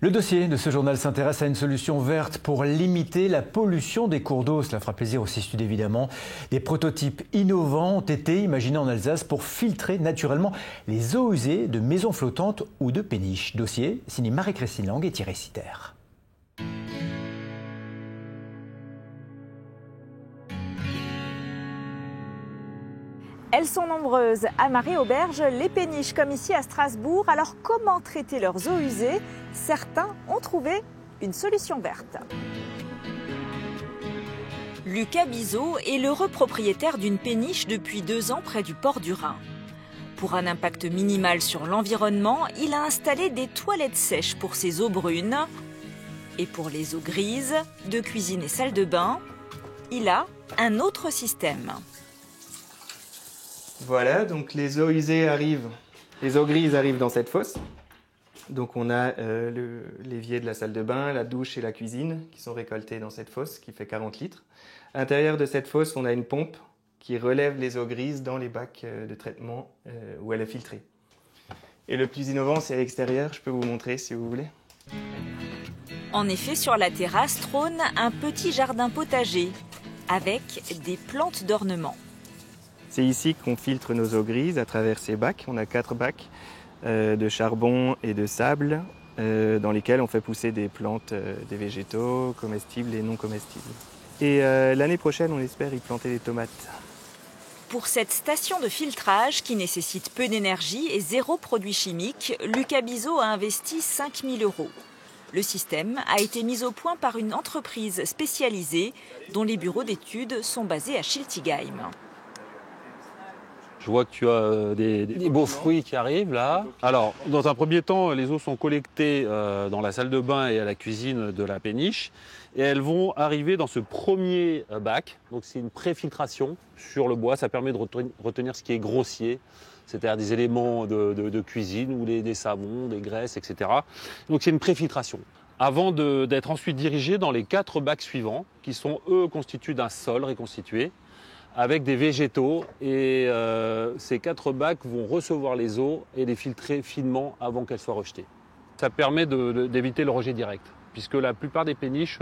Le dossier de ce journal s'intéresse à une solution verte pour limiter la pollution des cours d'eau. Cela fera plaisir aussi sud évidemment. Des prototypes innovants ont été imaginés en Alsace pour filtrer naturellement les eaux usées de maisons flottantes ou de péniches. Dossier signé Marie-Christine Lang et Thierry Sitter. Elles sont nombreuses à Maré-Auberge, les péniches comme ici à Strasbourg. Alors comment traiter leurs eaux usées? Certains ont trouvé une solution verte. Lucas Bizot est l'heureux propriétaire d'une péniche depuis 2 ans près du port du Rhin. Pour un impact minimal sur l'environnement, il a installé des toilettes sèches pour ses eaux brunes. Et pour les eaux grises, de cuisine et salle de bain, il a un autre système. Voilà, donc les eaux usées arrivent, les eaux grises arrivent dans cette fosse. Donc on a l'évier de la salle de bain, la douche et la cuisine qui sont récoltées dans cette fosse qui fait 40 litres. À l'intérieur de cette fosse, on a une pompe qui relève les eaux grises dans les bacs de traitement où elle est filtrée. Et le plus innovant, c'est à l'extérieur, je peux vous montrer si vous voulez. En effet, sur la terrasse trône un petit jardin potager avec des plantes d'ornement. C'est ici qu'on filtre nos eaux grises à travers ces bacs. On a 4 bacs de charbon et de sable dans lesquels on fait pousser des plantes, des végétaux comestibles et non comestibles. Et l'année prochaine, on espère y planter des tomates. Pour cette station de filtrage qui nécessite peu d'énergie et 0 produit chimique, Lucas Bizot a investi 5 000 €. Le système a été mis au point par une entreprise spécialisée dont les bureaux d'études sont basés à Schiltigheim. Je vois que tu as des beaux fruits qui arrivent là. Alors, dans un premier temps, les eaux sont collectées dans la salle de bain et à la cuisine de la péniche. Et elles vont arriver dans ce premier bac. Donc c'est une préfiltration sur le bois. Ça permet de retenir ce qui est grossier, c'est-à-dire des éléments de cuisine ou des savons, des graisses, etc. Donc c'est une préfiltration. Avant d'être ensuite dirigé dans les 4 bacs suivants, qui sont eux constitués d'un sol réconstitué, avec des végétaux, et ces 4 bacs vont recevoir les eaux et les filtrer finement avant qu'elles soient rejetées. Ça permet d'éviter le rejet direct, puisque la plupart des péniches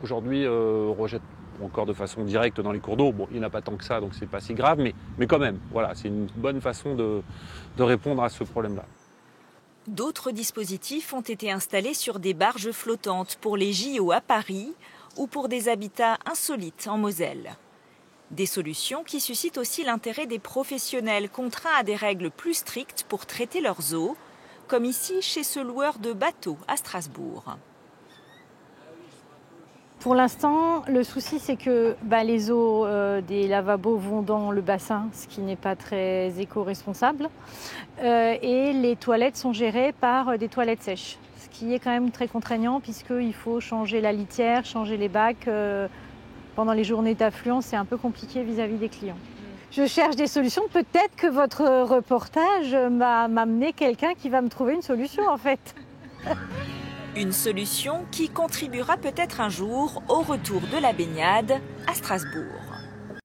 aujourd'hui rejettent encore de façon directe dans les cours d'eau. Bon, il n'y en a pas tant que ça, donc c'est pas si grave, mais quand même, voilà, c'est une bonne façon de répondre à ce problème-là. D'autres dispositifs ont été installés sur des barges flottantes pour les JO à Paris ou pour des habitats insolites en Moselle. Des solutions qui suscitent aussi l'intérêt des professionnels contraints à des règles plus strictes pour traiter leurs eaux, comme ici chez ce loueur de bateaux à Strasbourg. Pour l'instant, le souci c'est que les eaux des lavabos vont dans le bassin, ce qui n'est pas très éco-responsable. Et les toilettes sont gérées par des toilettes sèches, ce qui est quand même très contraignant puisqu'il faut changer la litière, changer les bacs. Pendant les journées d'affluence, c'est un peu compliqué vis-à-vis des clients. Je cherche des solutions. Peut-être que votre reportage m'a amené quelqu'un qui va me trouver une solution en fait. Une solution qui contribuera peut-être un jour au retour de la baignade à Strasbourg.